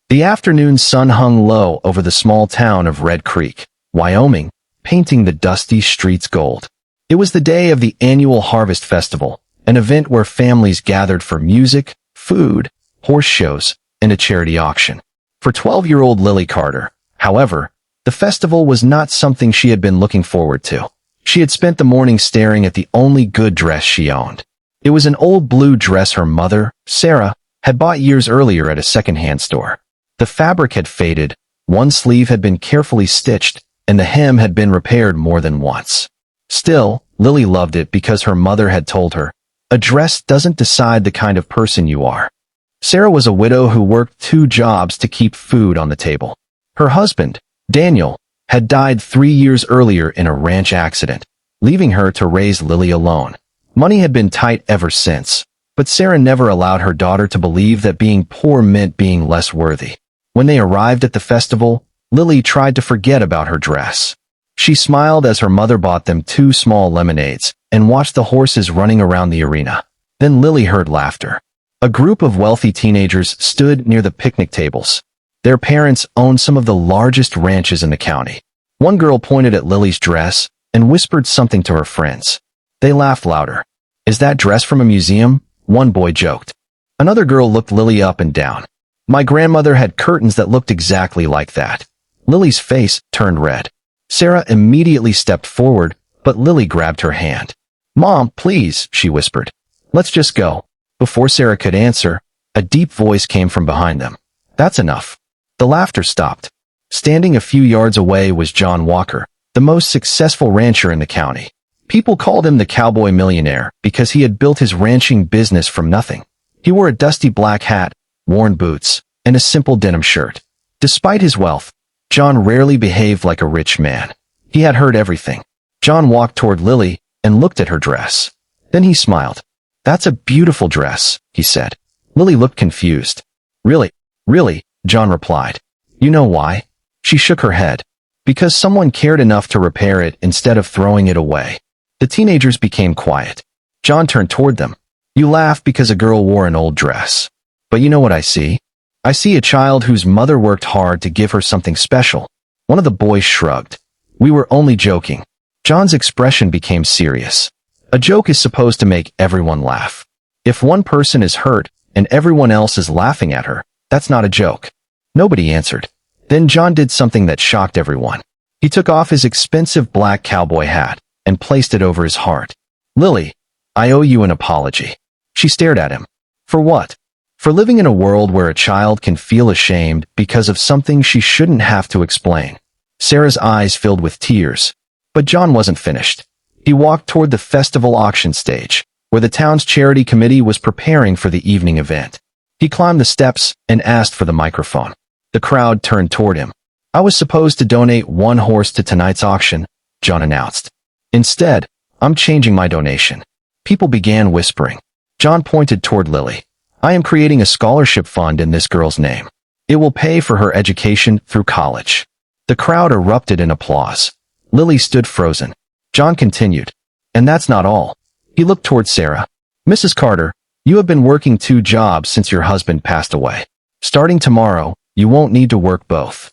The afternoon sun hung low over the small town of Red Creek, Wyoming, painting the dusty streets gold. It was the day of the annual Harvest Festival, an event where families gathered for music, food, horse shows, and a charity auction. For 12-year-old Lily Carter, however, the festival was not something she had been looking forward to. She had spent the morning staring at the only good dress she owned. It was an old blue dress her mother, Sarah, had bought years earlier at a secondhand store. The fabric had faded, one sleeve had been carefully stitched, and the hem had been repaired more than once. Still, Lily loved it because her mother had told her, "A dress doesn't decide the kind of person you are." Sarah was a widow who worked 2 jobs to keep food on the table. Her husband, Daniel, had died 3 years earlier in a ranch accident, leaving her to raise Lily alone. Money had been tight ever since, but Sarah never allowed her daughter to believe that being poor meant being less worthy. When they arrived at the festival, Lily tried to forget about her dress. She smiled as her mother bought them 2 small lemonades and watched the horses running around the arena. Then Lily heard laughter. A group of wealthy teenagers stood near the picnic tables. Their parents owned some of the largest ranches in the county. One girl pointed at Lily's dress and whispered something to her friends. They laughed louder. "Is that dress from a museum?" one boy joked. Another girl looked Lily up and down. "My grandmother had curtains that looked exactly like that." Lily's face turned red. Sarah immediately stepped forward, but Lily grabbed her hand. "Mom, please," she whispered. "Let's just go." Before Sarah could answer, a deep voice came from behind them. "That's enough." The laughter stopped. Standing a few yards away was John Walker, the most successful rancher in the county. People called him the Cowboy Millionaire because he had built his ranching business from nothing. He wore a dusty black hat, worn boots, and a simple denim shirt. Despite his wealth, John rarely behaved like a rich man. He had heard everything. John walked toward Lily and looked at her dress. Then he smiled. "That's a beautiful dress," he said. Lily looked confused. Really, John replied. "You know why?" She shook her head. "Because someone cared enough to repair it instead of throwing it away." The teenagers became quiet. John turned toward them. "You laugh because a girl wore an old dress. But you know what I see? I see a child whose mother worked hard to give her something special." One of the boys shrugged. "We were only joking." John's expression became serious. A joke is supposed to make everyone laugh. If one person is hurt and everyone else is laughing at her, that's not a joke. Nobody answered. Then John did something that shocked everyone. He took off his expensive black cowboy hat and placed it over his heart. "Lily, I owe you an apology." She stared at him. "For what?" "For living in a world where a child can feel ashamed because of something she shouldn't have to explain." Sarah's eyes filled with tears. But John wasn't finished. He walked toward the festival auction stage, where the town's charity committee was preparing for the evening event. He climbed the steps and asked for the microphone. The crowd turned toward him. "I was supposed to donate 1 horse to tonight's auction," John announced. "Instead, I'm changing my donation." People began whispering. John pointed toward Lily. "I am creating a scholarship fund in this girl's name. It will pay for her education through college." The crowd erupted in applause. Lily stood frozen. John continued. "And that's not all." He looked toward Sarah. "Mrs. Carter, you have been working 2 jobs since your husband passed away. Starting tomorrow, you won't need to work both."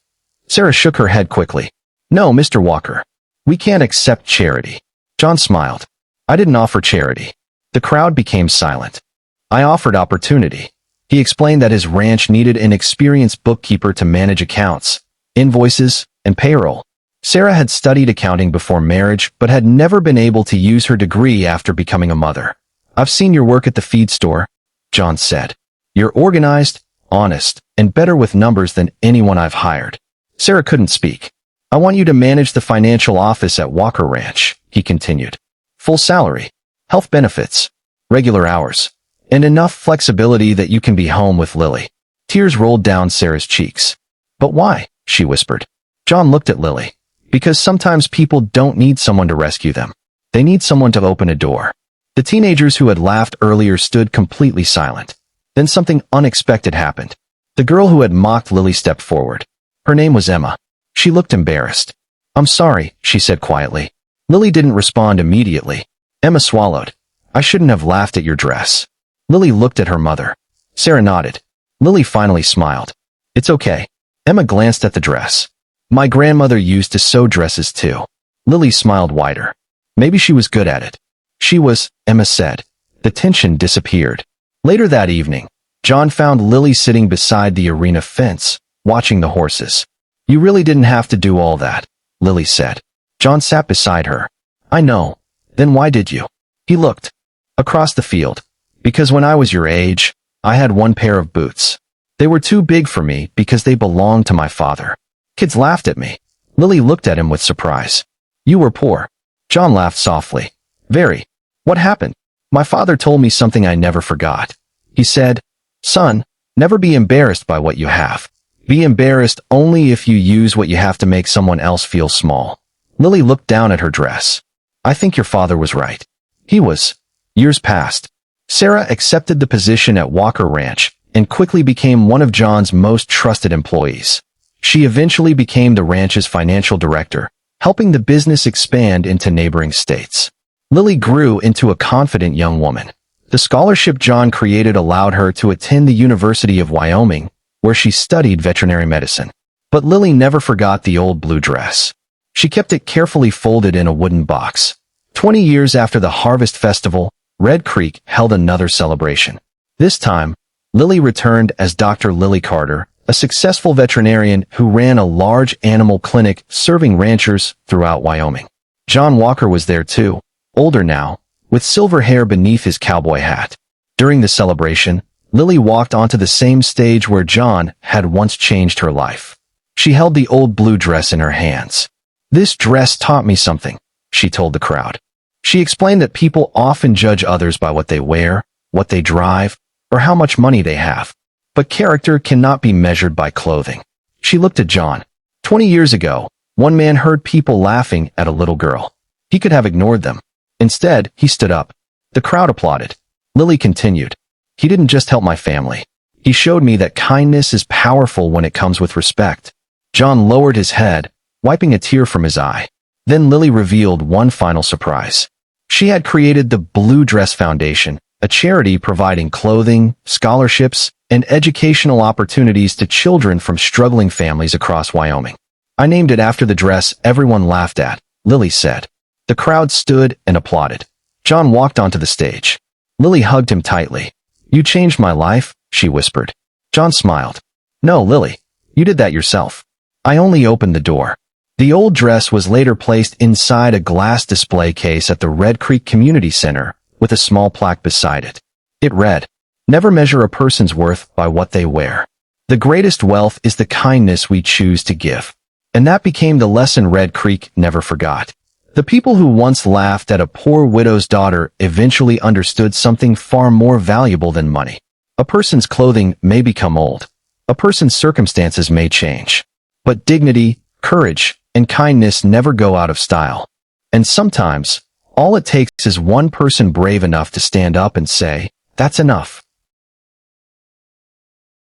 Sarah shook her head quickly. "No, Mr. Walker. We can't accept charity." John smiled. "I didn't offer charity." The crowd became silent. "I offered opportunity." He explained that his ranch needed an experienced bookkeeper to manage accounts, invoices, and payroll. Sarah had studied accounting before marriage but had never been able to use her degree after becoming a mother. "I've seen your work at the feed store," John said. "You're organized, honest, and better with numbers than anyone I've hired." Sarah couldn't speak. "I want you to manage the financial office at Walker Ranch," he continued. "Full salary, health benefits, regular hours, and enough flexibility that you can be home with Lily." Tears rolled down Sarah's cheeks. "But why?" she whispered. John looked at Lily. "Because sometimes people don't need someone to rescue them. They need someone to open a door." The teenagers who had laughed earlier stood completely silent. Then something unexpected happened. The girl who had mocked Lily stepped forward. Her name was Emma. She looked embarrassed. "I'm sorry," she said quietly. Lily didn't respond immediately. Emma swallowed. "I shouldn't have laughed at your dress." Lily looked at her mother. Sarah nodded. Lily finally smiled. It's okay. Emma glanced at the dress. My grandmother used to sew dresses too. Lily smiled wider. Maybe she was good at it. She was, Emma said. The tension disappeared. Later that evening, John found Lily sitting beside the arena fence, watching the horses. You really didn't have to do all that, Lily said. John sat beside her. I know. Then why did you? He looked. Across the field. Because when I was your age, I had one pair of boots. They were too big for me because they belonged to my father. Kids laughed at me. Lily looked at him with surprise. You were poor. John laughed softly. Very. What happened? My father told me something I never forgot. He said, son, never be embarrassed by what you have. Be embarrassed only if you use what you have to make someone else feel small. Lily looked down at her dress. I think your father was right. He was. Years passed. Sarah accepted the position at Walker Ranch and quickly became one of John's most trusted employees. She eventually became the ranch's financial director, helping the business expand into neighboring states. Lily grew into a confident young woman. The scholarship John created allowed her to attend the University of Wyoming, where she studied veterinary medicine. But Lily never forgot the old blue dress. She kept it carefully folded in a wooden box. 20 years after the Harvest Festival, Red Creek held another celebration. This time, Lily returned as Dr. Lily Carter, a successful veterinarian who ran a large animal clinic serving ranchers throughout Wyoming. John Walker was there too, older now, with silver hair beneath his cowboy hat. During the celebration, Lily walked onto the same stage where John had once changed her life. She held the old blue dress in her hands. This dress taught me something, she told the crowd. She explained that people often judge others by what they wear, what they drive, or how much money they have. But character cannot be measured by clothing. She looked at John. 20 years ago, one man heard people laughing at a little girl. He could have ignored them. Instead, he stood up. The crowd applauded. Lily continued. He didn't just help my family. He showed me that kindness is powerful when it comes with respect. John lowered his head, wiping a tear from his eye. Then Lily revealed one final surprise. She had created the Blue Dress Foundation, a charity providing clothing, scholarships, and educational opportunities to children from struggling families across Wyoming. I named it after the dress everyone laughed at, Lily said. The crowd stood and applauded. John walked onto the stage. Lily hugged him tightly. You changed my life, she whispered. John smiled. No, Lily, you did that yourself. I only opened the door. The old dress was later placed inside a glass display case at the Red Creek Community Center, with a small plaque beside it. It read, never measure a person's worth by what they wear. The greatest wealth is the kindness we choose to give. And that became the lesson Red Creek never forgot. The people who once laughed at a poor widow's daughter eventually understood something far more valuable than money. A person's clothing may become old. A person's circumstances may change. But dignity, courage, and kindness never go out of style. And sometimes, all it takes is one person brave enough to stand up and say, that's enough.